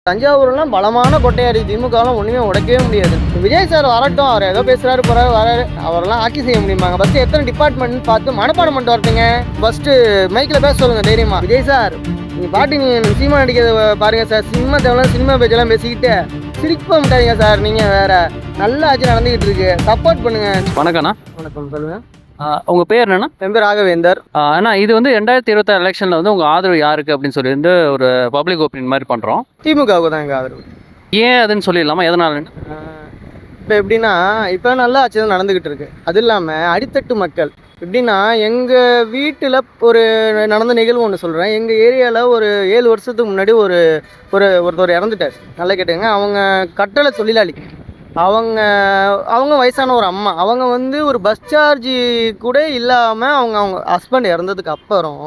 தஞ்சாவூர்லாம் பலமான கொட்டையாடி திமுகலாம் ஒன்றுமே உடைக்கவே முடியாது. விஜய் சார் வரட்டும், அவர் ஏதோ பேசுகிறாரு போகிறாரு வராரு, அவரெல்லாம் ஆட்சி செய்ய முடியுமாங்க? ஃபஸ்ட்டு எத்தனை டிபார்ட்மெண்ட் பார்த்து மனப்பாடம் பண்ணிட்டு வரட்டுங்க. ஃபஸ்ட்டு மைக்கில் பேச சொல்லுங்கள் தைரியமா. விஜய் சார் நீங்கள் பாட்டு நீங்கள் சினிமா நடிக்கிறத பாருங்கள் சார். சினிமா தேவையான சினிமா பேச்செல்லாம் பேசிக்கிட்டு சிரிப்ப மாட்டாதீங்க சார். நீங்கள் வேற நல்ல ஆட்சி நடந்துக்கிட்டு இருக்கு, சப்போர்ட் பண்ணுங்கள். வணக்கண்ணா. வணக்கம், சொல்லுங்கள். உங்கள் பேர் என்னன்னா? என் பேர் ராகவேந்தர். அண்ணா, இது வந்து 2026 எலெக்ஷனில் வந்து உங்கள் ஆதரவு யாருக்கு அப்படின்னு சொல்லி வந்து ஒரு பப்ளிக் ஒப்பீனியன் மாதிரி பண்ணுறோம். திமுகவுக்கு தான் எங்கள் ஆதரவு. ஏன் அதுன்னு சொல்லிடலாமா? எதனாலன்னு? இப்போ எப்படின்னா, இப்போ நல்லா ஆட்சி தான் நடந்துக்கிட்டு இருக்கு. அது இல்லாமல் அடித்தட்டு மக்கள் எப்படின்னா, எங்கள் வீட்டில் ஒரு நடந்த நிகழ்வு ஒன்று சொல்கிறேன். எங்கள் ஏரியாவில் ஒரு 7 வருஷத்துக்கு முன்னாடி ஒருத்தர் இறந்துட்டார். நல்லா கேட்டுங்க. அவங்க கட்டளை தொழிலாளி. அவங்க வயசான ஒரு அம்மா. அவங்க வந்து ஒரு பஸ் சார்ஜி கூட இல்லாமல் அவங்க ஹஸ்பண்ட் இறந்ததுக்கு அப்புறம்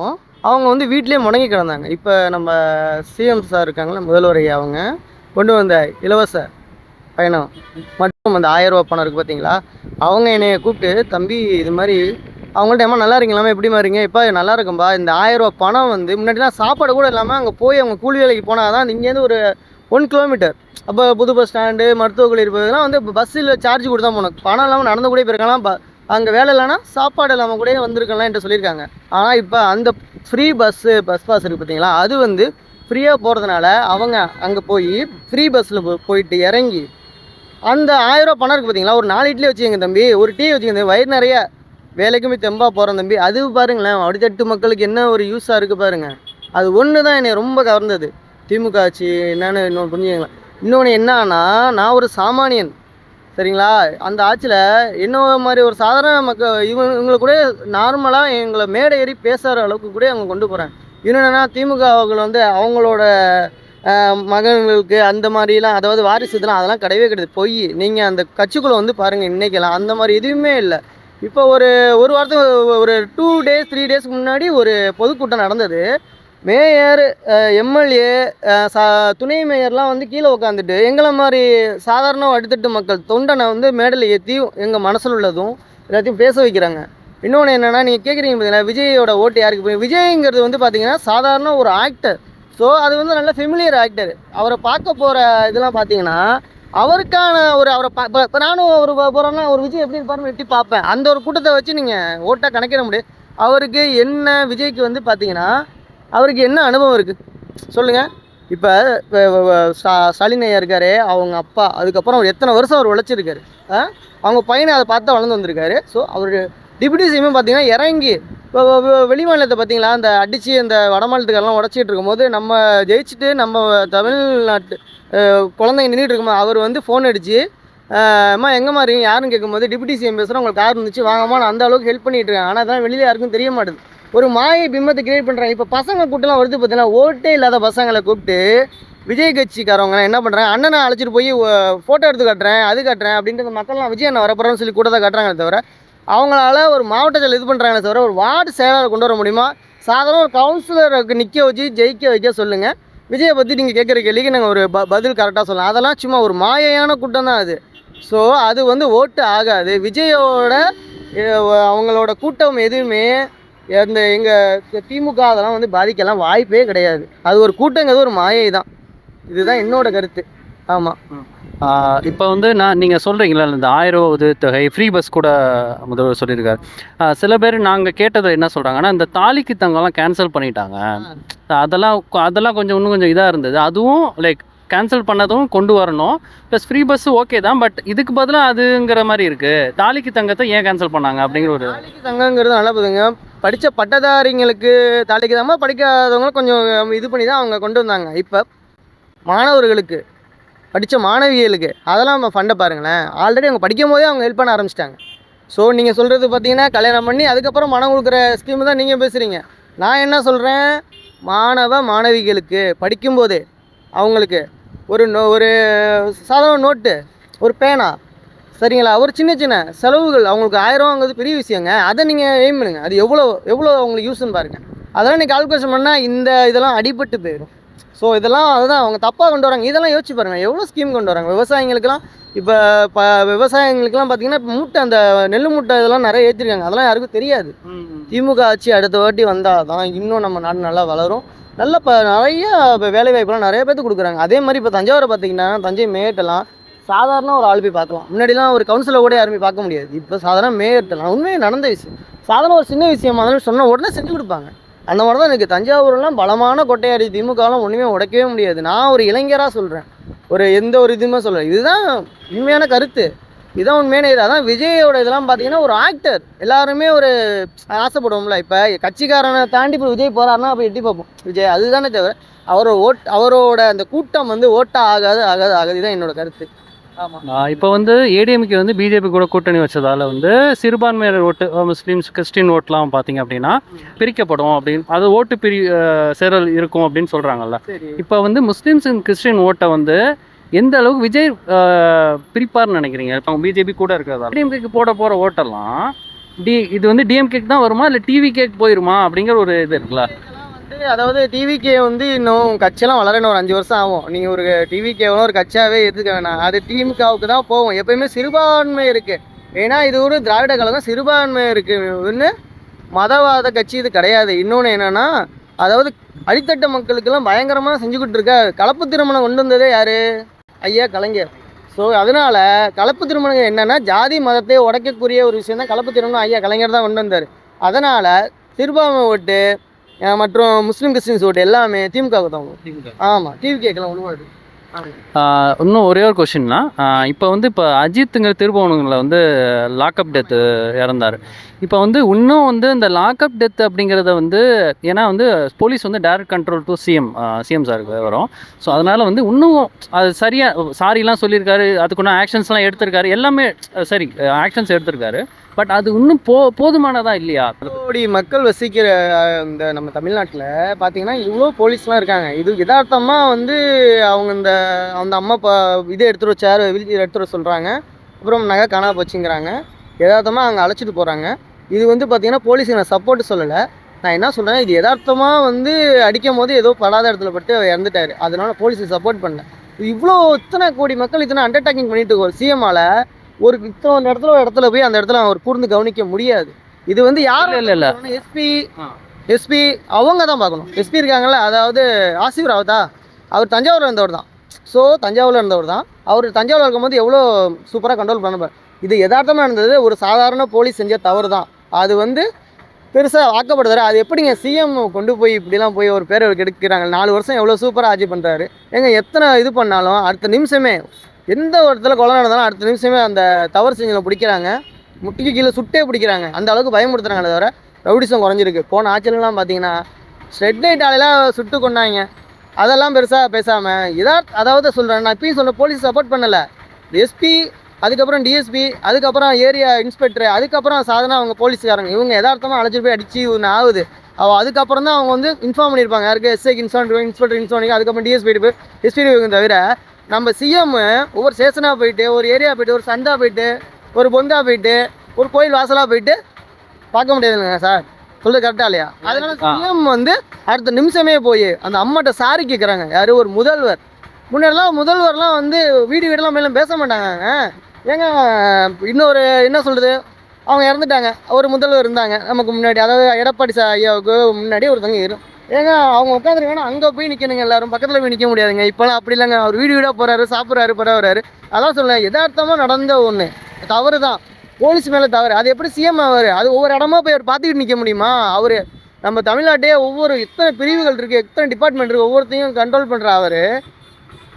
அவங்க வந்து வீட்டிலே முடங்கி கிடந்தாங்க. இப்போ நம்ம சிஎம் சார் இருக்காங்களா, முதல்வர் ஐயா, அவங்க கொண்டு வந்த இலவச பயணம் மற்றும் அந்த 1000 ரூபா பணம் இருக்குது பார்த்தீங்களா, அவங்க என்னைய கூப்பிட்டு, தம்பி இது மாதிரி அவங்கள்ட்ட ஏமா நல்லா இருக்கீங்களாமா, எப்படி மாறிங்க? இப்போ நல்லா இருக்கும்பா, இந்த 1000 ரூபா பணம் வந்து முன்னாடிலாம் சாப்பாடு கூட இல்லாமல் அங்கே போய் அவங்க கூலி வேலைக்கு போனால் தான் இங்கேருந்து ஒரு 1 கிலோமீட்டர். அப்போ புது பஸ் ஸ்டாண்டு, மருத்துவக் கல்லூரி போகிறதுலாம் வந்து பஸ்ஸில் சார்ஜ் கொடுத்து தான் போகணும். பணம் இல்லாமல் நடந்து கூட போயிருக்கலாம். அங்கே வேலை இல்லைன்னா சாப்பாடு இல்லாமல் கூட வந்திருக்கலாம் என்று சொல்லியிருக்காங்க. ஆனால் இப்போ அந்த ஃப்ரீ பஸ் பாஸ் இருக்குது பார்த்தீங்களா, அது வந்து ஃப்ரீயாக போகிறதுனால அவங்க அங்கே போய் ஃப்ரீ பஸ்ஸில் போயிட்டு இறங்கி அந்த 1000 ரூபா பணம் இருக்குது பார்த்தீங்களா, ஒரு 4 இட்லி வச்சுக்கோங்க தம்பி, ஒரு டீ வச்சுக்கோங்க, வயிறு நிறைய வேலைக்குமே தெம்பாக போகிறோம் தம்பி. அது பாருங்களேன், அடித்தட்டு மக்களுக்கு என்ன ஒரு யூஸாக இருக்குது பாருங்கள். அது ஒன்று தான் என்னை ரொம்ப கவர்ந்தது. திமுக ஆட்சி என்னன்னு இன்னொன்று புரிஞ்சுங்களா. இன்னொன்று என்னன்னா, நான் ஒரு சாமானியன், சரிங்களா. அந்த ஆட்சியில் என்ன மாதிரி ஒரு சாதாரண மக்கள் இவங்களை கூட நார்மலாக எங்களை மேடை ஏறி பேசுகிற அளவுக்கு கூட அவங்க கொண்டு போகிறாங்க. இன்னொன்னா, திமுக அவர்கள் வந்து அவங்களோட மகன்களுக்கு அந்த மாதிரிலாம், அதாவது வாரிசு இதெல்லாம் அதெல்லாம் கிடையவே கிடையாது, பொய். நீங்கள் அந்த கட்சிக்குள்ளே வந்து பாருங்கள், இன்றைக்கெல்லாம் அந்த மாதிரி எதுவுமே இல்லை. இப்போ ஒரு வாரத்துக்கு ஒரு 2 டேஸ் 3 டேஸ்க்கு முன்னாடி ஒரு பொதுக்கூட்டம் நடந்தது. மேயர், எம்எல்ஏ, துணை மேயர்லாம் வந்து கீழே உட்காந்துட்டு எங்களை மாதிரி சாதாரண அடித்தட்டு மக்கள் தொண்டனை வந்து மேடையில் ஏற்றி எங்கள் மனசில் உள்ளதும் எல்லாத்தையும் பேச வைக்கிறாங்க. இன்னொன்று என்னென்னா, நீங்கள் கேட்குறீங்க பார்த்தீங்கன்னா, விஜயோட ஓட்டு யாருக்கு போய்? விஜய்ங்கிறது வந்து பார்த்தீங்கன்னா சாதாரண ஒரு ஆக்டர். ஸோ அது வந்து நல்ல ஃபெமிலியர் ஆக்டர். அவரை பார்க்க போகிற இதெல்லாம் பார்த்தீங்கன்னா அவருக்கான அவரை இப்போ நானும் போகிறோன்னா ஒரு விஜய் எப்படி இருப்பாருன்னு எட்டி பார்ப்பேன். அந்த ஒரு கூட்டத்தை வச்சு நீங்கள் ஓட்டாக கணக்கிட முடியாது. அவருக்கு என்ன, விஜய்க்கு வந்து பார்த்தீங்கன்னா அவருக்கு என்ன அனுபவம் இருக்குது சொல்லுங்கள். இப்போ ஸ்டாலின் ஐயா இருக்காரு, அவங்க அப்பா, அதுக்கப்புறம் அவர் எத்தனை வருஷம் அவர் உழைச்சிருக்காரு. அவங்க பையனை அதை பார்த்து வளர்ந்து வந்திருக்காரு. ஸோ அவர் டிப்யூட்டி சிஎம் பார்த்தீங்கன்னா இறங்கி இப்போ வெளிமாநிலத்தை பார்த்தீங்களா, அந்த அடித்து அந்த வடமாநிலத்துக்கெல்லாம் உடச்சிட்டு இருக்கும்போது நம்ம ஜெயிச்சுட்டு நம்ம தமிழ்நாட்டு குழந்தைங்க நின்றுட்டு இருக்கும்போது அவர் வந்து ஃபோன் அடித்து, அம்மா எங்கேம்மா இருக்கீங்க யாருன்னு கேட்கும்போது, டிப்யூட்டி சிஎம் பேசுகிறேன், உங்களுக்கு கார் இருந்துச்சு வாங்கம்மா, நான் அந்த அளவுக்கு ஹெல்ப் பண்ணிட்டு இருக்கேன். ஆனால் அதெல்லாம் வெளியில் யாருக்கும் தெரிய மாட்டேது. ஒரு மாயை பிம்பத்தை கிரியேட் பண்ணுறாங்க. இப்போ பசங்க கூட்டலாம் வருது பார்த்தீங்கன்னா, ஓட்டே இல்லாத பசங்களை கூப்பிட்டு விஜய் கட்சிக்காரவங்க என்ன பண்ணுறாங்க, அண்ணனை அழைச்சிட்டு போய் ஃபோட்டோ எடுத்து காட்டுறேன், அது காட்டுறேன் அப்படின்ட்டு மக்கள்லாம் விஜய் அண்ணன் வரப்போகிறோன்னு சொல்லி கூட தான் காட்டுறாங்களே தவிர, அவங்களால ஒரு மாவட்ட செயல் இது பண்ணுறாங்களே தவிர ஒரு வார்டு செயலாளர் கொண்டு வர முடியுமா? சாதாரண ஒரு கவுன்சிலருக்கு நிற்க வச்சு ஜெயிக்க வைக்க சொல்லுங்கள். விஜயை பற்றி நீங்கள் கேட்குற கேள்விக்கு நாங்கள் ஒரு பதில் கரெக்டாக சொல்லலாம். அதெல்லாம் சும்மா ஒரு மாயையான கூட்டம் தான் அது. ஸோ அது வந்து ஓட்டு ஆகாது. விஜயோட அவங்களோட கூட்டம் எதுவுமே எங்கள் திமுக அதெல்லாம் வந்து பாதிக்கலாம் வாய்ப்பே கிடையாது. அது ஒரு கூட்டங்கிறது ஒரு மாயை தான். இதுதான் என்னோட கருத்து. ஆமாம். இப்போ வந்து நீங்கள் சொல்கிறீங்களா, இந்த 1000 ரூபா உதவித்தொகை ஃப்ரீ பஸ் கூட முதல்வர் சொல்லியிருக்காரு. சில பேர் நாங்கள் கேட்டதை என்ன சொல்கிறாங்கன்னா, இந்த தாலிக்கு தங்கம்லாம் கேன்சல் பண்ணிட்டாங்க. அதெல்லாம் கொஞ்சம் இன்னும் கொஞ்சம் இதாக இருந்தது. அதுவும் லைக் கேன்சல் பண்ணதும் கொண்டு வரணும். ப்ளஸ் ஃப்ரீ பஸ்ஸு ஓகே தான், பட் இதுக்கு பதிலாக அதுங்கிற மாதிரி இருக்குது. தாலிக்கு தங்கத்தை ஏன் கேன்சல் பண்ணாங்க அப்படிங்கிற ஒரு தாலிக்கு தங்கங்கிறது நல்லா போதுங்க. படித்த பட்டதாரிங்களுக்கு தாலிக்கு தங்க, படிக்காதவங்களும் கொஞ்சம் இது பண்ணி தான் அவங்க கொண்டு வந்தாங்க. இப்போ மாணவர்களுக்கு, படித்த மாணவிகளுக்கு அதெல்லாம் நம்ம ஃபண்டை பாருங்களேன். ஆல்ரெடி அவங்க படிக்கும் போதே அவங்க ஹெல்ப் பண்ண ஆரம்பிச்சிட்டாங்க. ஸோ நீங்கள் சொல்கிறது பார்த்தீங்கன்னா, கல்யாணம் பண்ணி அதுக்கப்புறம் மனம் கொடுக்குற ஸ்கீமு தான் நீங்கள் பேசுகிறீங்க. நான் என்ன சொல்கிறேன், மாணவிகளுக்கு படிக்கும்போதே அவங்களுக்கு ஒரு சாதாரண நோட்டு, ஒரு பேனா, சரிங்களா, ஒரு சின்ன சின்ன செலவுகள், அவங்களுக்கு 1000 ரூபாங்கிறது பெரிய விஷயங்க. அதை நீங்கள் எய்ம் பண்ணுங்க. அது எவ்வளோ அவங்களுக்கு யூஸ்ன்னு பாருங்கள். அதெல்லாம் நீங்கள் கால்குலேஷன் பண்ணால் இதெல்லாம் அடிபட்டு போயிடும். ஸோ இதெல்லாம் அதுதான் அவங்க தப்பாக கொண்டு வராங்க. இதெல்லாம் யோசிச்சு பாருங்கள், எவ்வளோ ஸ்கீம் கொண்டு வராங்க விவசாயிங்களுக்கெல்லாம். இப்போ விவசாயிங்களுக்கெல்லாம் பார்த்தீங்கன்னா மூட்டை, அந்த நெல் மூட்டை இதெல்லாம் நிறைய ஏற்றிருக்காங்க. அதெல்லாம் யாருக்கும் தெரியாது. திமுக ஆட்சி அடுத்த வாட்டி வந்தால் தான் இன்னும் நம்ம நாடு நல்லா வளரும். நல்ல நிறைய இப்போ வேலை வாய்ப்புலாம் நிறைய பேருக்கு கொடுக்குறாங்க. அதே மாதிரி இப்போ தஞ்சாவூரை பார்த்தீங்கன்னா, தஞ்சை மேயர்ட்டெல்லாம் சாதாரண ஒரு ஆள் போய் பார்க்கலாம். முன்னாடிலாம் ஒரு கவுன்சிலர் கூட யாருமே பார்க்க முடியாது. இப்போ சாதாரண மேயர்ட்டெல்லாம் உண்மையே நடந்த விஷயம். சாதாரண ஒரு சின்ன விஷயமா இருந்தாலும் சொன்ன உடனே செஞ்சு கொடுப்பாங்க. அந்த மாதிரி தான் எனக்கு தஞ்சாவூர்லாம் பலமான கொட்டையாடி திமுகலாம் ஒன்றுமே உடைக்கவே முடியாது. நான் ஒரு இளைஞராக சொல்கிறேன், ஒரு எந்த ஒரு இதுவுமே சொல்கிறேன். இதுதான் உண்மையான கருத்து, இதுதான் உண்மையான இது. அதான் விஜயோட இதெல்லாம் பார்த்தீங்கன்னா ஒரு ஆக்டர், எல்லாருமே ஒரு ஆசைப்படுவோம்ல. இப்போ கட்சிக்காரனை தாண்டி இப்போ விஜய் போகிறாருன்னா அப்போ எட்டி பார்ப்போம் விஜய், அதுதானே தவிர அவரோட அந்த கூட்டம் வந்து ஓட்டா ஆகாது ஆகாது ஆகாது. இதுதான் என்னோட கருத்து. ஆமாம். இப்போ வந்து ஏடிஎம்கே வந்து பிஜேபி கூட கூட்டணி வச்சதால வந்து சிறுபான்மையினர் ஓட்டு, முஸ்லீம்ஸ் கிறிஸ்டின் ஓட்லாம் பார்த்தீங்க அப்படின்னா பிரிக்கப்படும் அப்படின்னு, அது ஓட்டு சேரல் இருக்கும் அப்படின்னு சொல்கிறாங்கல்ல. சரி, இப்போ வந்து முஸ்லீம்ஸ் அண்ட் கிறிஸ்டின் ஓட்டை வந்து எந்த அளவுக்கு விஜய் பிரிப்பார்னு நினைக்கிறீங்க? இப்போ பிஜேபி கூட இருக்கிறதா டிஎம்கேக்கு போட போகிற ஓட்டெல்லாம் இது வந்து டிஎம்கேக்கு தான் வருமா இல்லை டிவிகேக்கு போயிருமா அப்படிங்கிற ஒரு இது இருக்குல்ல. அதாவது டிவிகே வந்து இன்னும் கட்சியெல்லாம் வளர இன்னும் ஒரு 5 வருஷம் ஆகும். நீங்கள் ஒரு டிவிகேவும் ஒரு கட்சியாகவே எதுக்க வேணாம், அது திமுகவுக்கு தான் போகும். எப்பயுமே சிறுபான்மை இருக்குது. ஏன்னா இது ஒரு திராவிட கழகம், சிறுபான்மை இருக்குன்னு மதவாத கட்சி இது கிடையாது. இன்னொன்று என்னென்னா, அதாவது அடித்தட்ட மக்களுக்கெல்லாம் பயங்கரமாக செஞ்சுக்கிட்டு இருக்க கலப்பு திருமணம் கொண்டு வந்ததே யார்? ஐயா கலைஞர். ஸோ அதனால் கலப்பு திருமணம் என்னென்னா ஜாதி மதத்தை உடைக்கக்கூடிய ஒரு விஷயம் தான் கலப்பு திருமணம். ஐயா கலைஞர் தான் கொண்டு வந்தார். அதனால் சிறுபான்மை ஓட்டு மற்றும் முஸ்லீம் கிறிஸ்டின்ஸ் ஓட்டு எல்லாமே திமுகவுக்கு தான் வரும். ஆமாம், டிவிகேக்கெல்லாம் உருவாது. இன்னும் ஒரே ஒரு கொஷின்னா, இப்போ வந்து இப்போ அஜித்துங்கிற திருபுவனங்களில் வந்து லாக்அப் டெத்து இறந்தார். இப்போ வந்து இன்னும் வந்து இந்த லாக்அப் டெத் அப்படிங்கிறத வந்து, ஏன்னா வந்து போலீஸ் வந்து டைரக்ட் கண்ட்ரோல் டு சிஎம் சாருக்கு வரும். ஸோ அதனால் வந்து இன்னும் அது சரியாக சாரிலாம் சொல்லியிருக்காரு, அதுக்குன்னு ஆக்ஷன்ஸ்லாம் எடுத்திருக்காரு, எல்லாமே சரி ஆக்ஷன்ஸ் எடுத்திருக்காரு. பட் அது இன்னும் போதுமானதா இல்லையா? கோடி மக்கள் வசிக்கிற இந்த நம்ம தமிழ்நாட்டில் பார்த்தீங்கன்னா இவ்வளோ போலீஸ்லாம் இருக்காங்க. இது யதார்த்தமாக வந்து அவங்க அந்த அம்மா இதை எடுத்துகிட்டு வச்சார், வீல் எடுத்துகிட்டு வர சொல்கிறாங்க. அப்புறம் நகை காணா போச்சுங்கிறாங்க. யதார்த்தமாக அங்கே அழைச்சிட்டு போகிறாங்க. இது வந்து பார்த்திங்கன்னா போலீஸுக்கு நான் சப்போர்ட் சொல்லலை. நான் என்ன சொல்கிறேன், இது யதார்த்தமாக வந்து அடிக்கும் போது ஏதோ படாத இடத்துல பட்டு இறந்துட்டார். அதனால் போலீஸுக்கு சப்போர்ட் பண்ணல. இவ்வளோ இத்தனை கோடி மக்கள் இத்தனை அண்டர்டேக்கிங் பண்ணிட்டு ஒரு சிஎம்மால் ஒரு இத்தனை இடத்துல போய் அந்த இடத்துல அவர் கூர்ந்து கவனிக்க முடியாது. இது வந்து யாரும் இல்லை, எஸ்பி அவங்க தான் பார்க்கணும். எஸ்பி இருக்காங்கல்ல, அதாவது ஆசிஃப் ராவத்தா, அவர் தஞ்சாவூரில் இருந்தவர் தான். ஸோ தஞ்சாவூரில் இருந்தவர் தான். அவர் தஞ்சாவூரில் இருக்கும்போது எவ்வளோ சூப்பராக கண்ட்ரோல் பண்ணப்பார். இது யதார்த்தமாக இருந்தது, ஒரு சாதாரண போலீஸ் செஞ்ச தவறு தான். அது வந்து பெருசாக வாக்கப்படுறாரு. அது எப்படிங்க சிஎம் கொண்டு போய் இப்படிலாம் போய் ஒரு பேரை கெடுக்கிறாங்க. 4 வருஷம் எவ்வளோ சூப்பராக ஆட்சி பண்ணுறாரு. ஏங்க எத்தனை இது பண்ணாலும் அடுத்த நிமிஷமே எந்த ஒரு இடத்துல கொலை நடந்தாலும் அடுத்த நிமிஷமே அந்த தவறு செஞ்சவங்களை பிடிக்கிறாங்க, முட்டிக்கு கீழே சுட்டே பிடிக்கிறாங்க. அந்த அளவுக்கு பயமுறுத்துறாங்க. தவிர ரவுடிசம் குறைஞ்சிருக்கு. போன ஆட்சியிலலாம் பார்த்தீங்கன்னா ஸ்ட்ரெட் லைட் ஆலையெல்லாம் சுட்டு கொண்டாங்க. அதெல்லாம் பெருசாக பேசாமல் அதாவது சொல்கிறேன், நான் இப்பயும் சொல்கிறேன், போலீஸ் சப்போர்ட் பண்ணலை. எஸ்பி, அதுக்கப்புறம் டிஎஸ்பி, அதுக்கப்புறம் ஏரியா இன்ஸ்பெக்டர், அதுக்கப்புறம் சாதாரண அவங்க போலீஸ்காரங்க, இவங்க யதார்த்தமாக அழைச்சிட்டு போய் அடித்து ஒன்று ஆகுது. அதுக்கப்புறம் தான் அவங்க வந்து இன்ஃபார்ம் பண்ணியிருப்பாங்க. யாருக்கு? எஸ்ஐக்கு இன்ஸ்பெக்டர் இன்ஃபார்ம், அதுக்கப்புறம் டிஎஸ்பி போய் எஸ்பி. தவிர நம்ம சிஎம் ஒவ்வொரு ஸ்டேஷனாக போயிட்டு, ஒரு ஏரியா போயிட்டு, ஒரு சந்தா போயிட்டு, ஒரு பொந்தா போயிட்டு, ஒரு கோயில் வாசலாக போயிட்டு பார்க்க முடியாதுங்க சார். சொல்கிறது கரெக்டாக இல்லையா? அதனால சிஎம் வந்து அடுத்த நிமிஷமே போய் அந்த அம்மாட்ட சாரி கேட்குறாங்க. யார்? ஒரு முதல்வர். முன்னாடிலாம் முதல்வர்லாம் வந்து வீடெல்லாம் மேலும் பேச மாட்டாங்க. ஏங்க இன்னொரு என்ன சொல்கிறது, அவங்க இறந்துட்டாங்க. ஒரு முதல்வர் இருந்தாங்க நமக்கு முன்னாடி, அதாவது எடப்பாடி ஐயாவுக்கு முன்னாடி ஒருத்தவங்க இருக்கும். ஏங்க அவங்க உட்காந்துருக்காங்கன்னா அங்கே போய் நிற்கணுங்க, எல்லாரும் பக்கத்தில் போய் நிற்க முடியாதுங்க. இப்போலாம் அப்படி இல்லைங்க. அவர் வீடாக போகிறாரு, சாப்பிட்றாரு, பரவாரு. அதான் சொல்ல, யதார்த்தமாக நடந்த ஒன்று தவறு தான், போலீஸ் மேலே தவறு. அது எப்படி சிஎம் ஆவார்? அது ஒவ்வொரு இடமா போய் அவர் பார்த்துக்கிட்டு நிற்க முடியுமா? அவர் நம்ம தமிழ்நாட்டையே ஒவ்வொரு இத்தனை பிரிவுகள் இருக்குது, எத்தனை டிபார்ட்மெண்ட் இருக்குது, ஒவ்வொருத்தையும் கண்ட்ரோல் பண்ணுற அவர்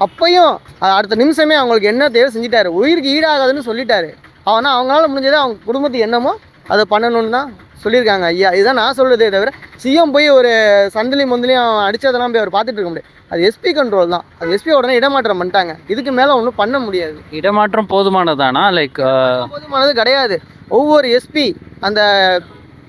அப்பையும் அடுத்த நிமிஷமே அவங்களுக்கு என்ன தேவை செஞ்சுட்டாரு. உயிருக்கு ஈடாகாதுன்னு சொல்லிட்டாரு. ஆனால் அவங்களால முடிஞ்சதை அவங்க குடும்பத்துக்கு என்னமோ அதை பண்ணணும்னு தான் சொல்லியிருக்காங்க ஐயா. இதுதான் நான் சொல்கிறதே தவிர சிஎம் போய் ஒரு சந்திலையும் மொந்திலையும் அடித்ததெல்லாம் போய் அவர் பார்த்துட்டு இருக்க முடியாது. அது எஸ்பி கண்ட்ரோல் தான். அது எஸ்பி உடனே இடமாற்றம் பண்ணிட்டாங்க. இதுக்கு மேலே ஒன்றும் பண்ண முடியாது. இடமாற்றம் போதுமானதானா? லைக் போதுமானது கிடையாது. ஒவ்வொரு எஸ்பி அந்த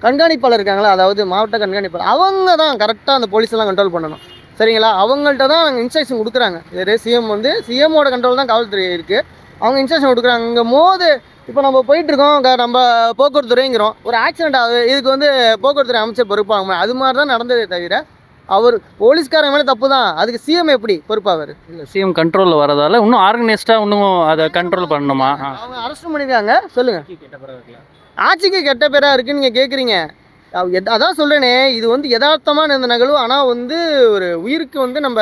கண்காணிப்பாளர் இருக்காங்களா, அதாவது மாவட்ட கண்காணிப்பாளர், அவங்க தான் கரெக்டாக அந்த போலீஸெல்லாம் கண்ட்ரோல் பண்ணணும். சரிங்களா? அவங்கள்ட்ட தான் நாங்கள் இன்ஸ்ட்ரக்ஷன் கொடுக்குறாங்க. இதே சிஎம் வந்து சிஎம்மோட கண்ட்ரோல் தான் காவல்துறை இருக்குது. அவங்க இன்ஸ்ட்ரக்ஷன் கொடுக்குறாங்க. இங்கே மோது இப்போ நம்ம போயிட்டுருக்கோம், நம்ம போக்குவரத்து துறைங்கிறோம், ஒரு ஆக்சிடென்ட் ஆகுது, இதுக்கு வந்து போக்குவரத்து துறை அமைச்சர் பொறுப்பாங்க. அது மாதிரி தான் நடந்ததே தவிர அவர் போலீஸ்காரங்க மேலே தப்பு தான். அதுக்கு சிஎம் எப்படி பொறுப்பாவார்? இல்லை, சிஎம் கண்ட்ரோலில் வரதால இன்னும் ஆர்கனைஸ்டாக இன்னும் அதை கண்ட்ரோல் பண்ணணுமா? அவங்க அரெஸ்ட் பண்ணியிருக்காங்க. சொல்லுங்கள். ஆட்சிக்கு கெட்ட பேராக இருக்குன்னு நீங்கள் கேட்குறீங்க. அதான் சொல்கிறேனே, இது வந்து யதார்த்தமான இந்த நிகழ்வு. ஆனால் வந்து ஒரு உயிருக்கு வந்து நம்ம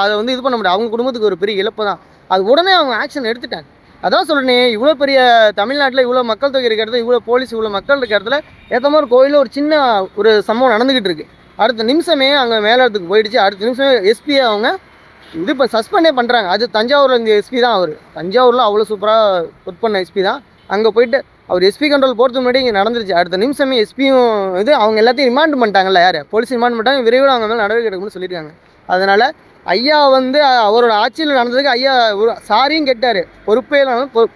அதை வந்து இது பண்ண முடியாது. அவங்க குடும்பத்துக்கு ஒரு பெரிய இழப்பு தான். அது உடனே அவங்க ஆக்ஷன் எடுத்துட்டாங்க. அதான் சொல்கிறேனே, இவ்வளோ பெரிய தமிழ்நாட்டில் இவ்வளோ மக்கள் தொகை இருக்கிறது, இவ்வளோ போலீஸ் இவ்வளோ மக்கள் இருக்கிற இடத்துல ஏற்ற மாதிரி கோயிலில் ஒரு சின்ன ஒரு சம்பவம் நடந்துக்கிட்டு இருக்கு. அடுத்த நிமிஷமே அங்கே மேலிடத்துக்கு போயிடுச்சு. அடுத்த நிமிஷமே எஸ்பியை அவங்க இது இப்போ சஸ்பெண்டே பண்ணுறாங்க. அது தஞ்சாவூரில் இந்த எஸ்பி தான். அவர் தஞ்சாவூரில் அவ்வளோ சூப்பராக ஒர்க் பண்ண எஸ்பி தான். அங்கே போயிட்டு அவர் எஸ்பி கண்ட்ரோல் போகிறதுக்கு முன்னாடி இங்கே நடந்துருச்சு. அடுத்த நிமிஷமே எஸ்பியும் இது அவங்க எல்லாத்தையும் ரிமாண்ட் பண்ணிட்டாங்கல்ல. யார் போலீஸ் ரிமாண்ட் பண்ணிட்டாங்க. விரைவில் அவங்க மேலே நடவடிக்கை எடுக்கணும்னு சொல்லியிருக்காங்க. அதனால் ஐயா வந்து அவரோட ஆட்சியில் நடந்ததுக்கு ஐயா ஒரு சாரியும் கேட்டார். பொறுப்பே இல்லாமல்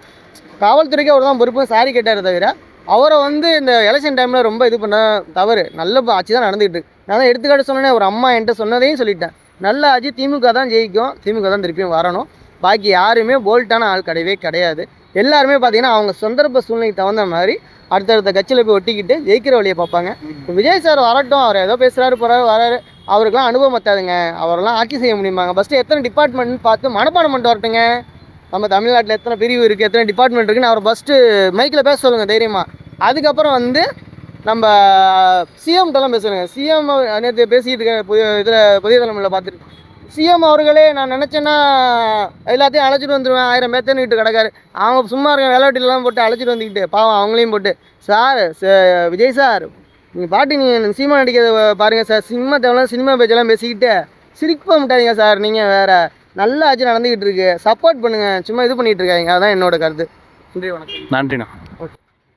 காவல்துறைக்கு அவர் தான் பொறுப்பு, சாரி கேட்டார். தவிர அவரை வந்து இந்த எலெக்ஷன் டைமில் ரொம்ப இது பண்ண தவறு. நல்ல ஆட்சி தான் நடந்துகிட்டு இருக்கு. நான் தான் எடுத்துக்காட்டு சொன்னேன். ஒரு அம்மா என்கிட்ட சொன்னதையும் சொல்லிட்டேன். நல்ல ஆட்சி திமுக தான் ஜெயிக்கும், திமுக தான் திருப்பியும் வரணும். பாக்கி யாருமே போல்ட்டான ஆள் கிடையவே கிடையாது. எல்லாருமே பார்த்தீங்கன்னா அவங்க சந்தர்ப்ப சூழ்நிலைக்கு தகுந்த மாதிரி அடுத்தடுத்த கட்சியில் போய் ஒட்டிக்கிட்டு ஜெயிக்கிற வழியை பார்ப்பாங்க. விஜய் சார் வரட்டும், அவர் ஏதோ பேசுகிறாரு போகிறாரு வராரு, அவருக்கெல்லாம் அனுபவம் பத்தாதுங்க. அவரெல்லாம் ஆட்சி செய்ய முடியுமாங்க? ஃபஸ்ட்டு எத்தனை டிபார்ட்மெண்ட்னு பார்த்து மனப்பாடம் பண்ணிட்டு வரட்டுங்க. நம்ம தமிழ்நாட்டில் எத்தனை பிரிவு இருக்குது, எத்தனை டிபார்ட்மெண்ட் இருக்குன்னு அவர் ஃபஸ்ட்டு மைக்கில் பேச சொல்லுங்கள் தைரியமாக. அதுக்கப்புறம் வந்து நம்ம சிஎம்கிட்டலாம் பேசுகிறேங்க. சிஎம் நேற்று பேசிக்கிட்டு இருக்கேன் இதில் புதிய தலைமையில் பார்த்துட்டு. சிஎம் அவர்களே நான் நினச்சேன்னா எல்லாத்தையும் அழைச்சிட்டு வந்துடுவேன். 1000 பேர்த்தன்னுக்கிட்டு கிடக்காரு. அவங்க சும்மா இருக்க விளையாட்டிலலாம் போட்டு அழைச்சிட்டு வந்துக்கிட்டு பாவம் அவங்களையும் போட்டு சார் விஜய் சார் நீங்கள் பாட்டு நீங்கள் சினிமா நடிக்கிறத பாருங்கள் சார். சினிமா தேவையான சினிமா பேச்செல்லாம் பேசிக்கிட்டு சிரிக்க மாட்டாதீங்க சார். நீங்கள் வேறு நல்ல ஆட்சி நடந்துக்கிட்டு இருக்கு, சப்போர்ட் பண்ணுங்கள், சும்மா இது பண்ணிகிட்டு இருக்காங்க. அதுதான் என்னோட கருத்து. நன்றி, வணக்கம். நன்றிண்ணா.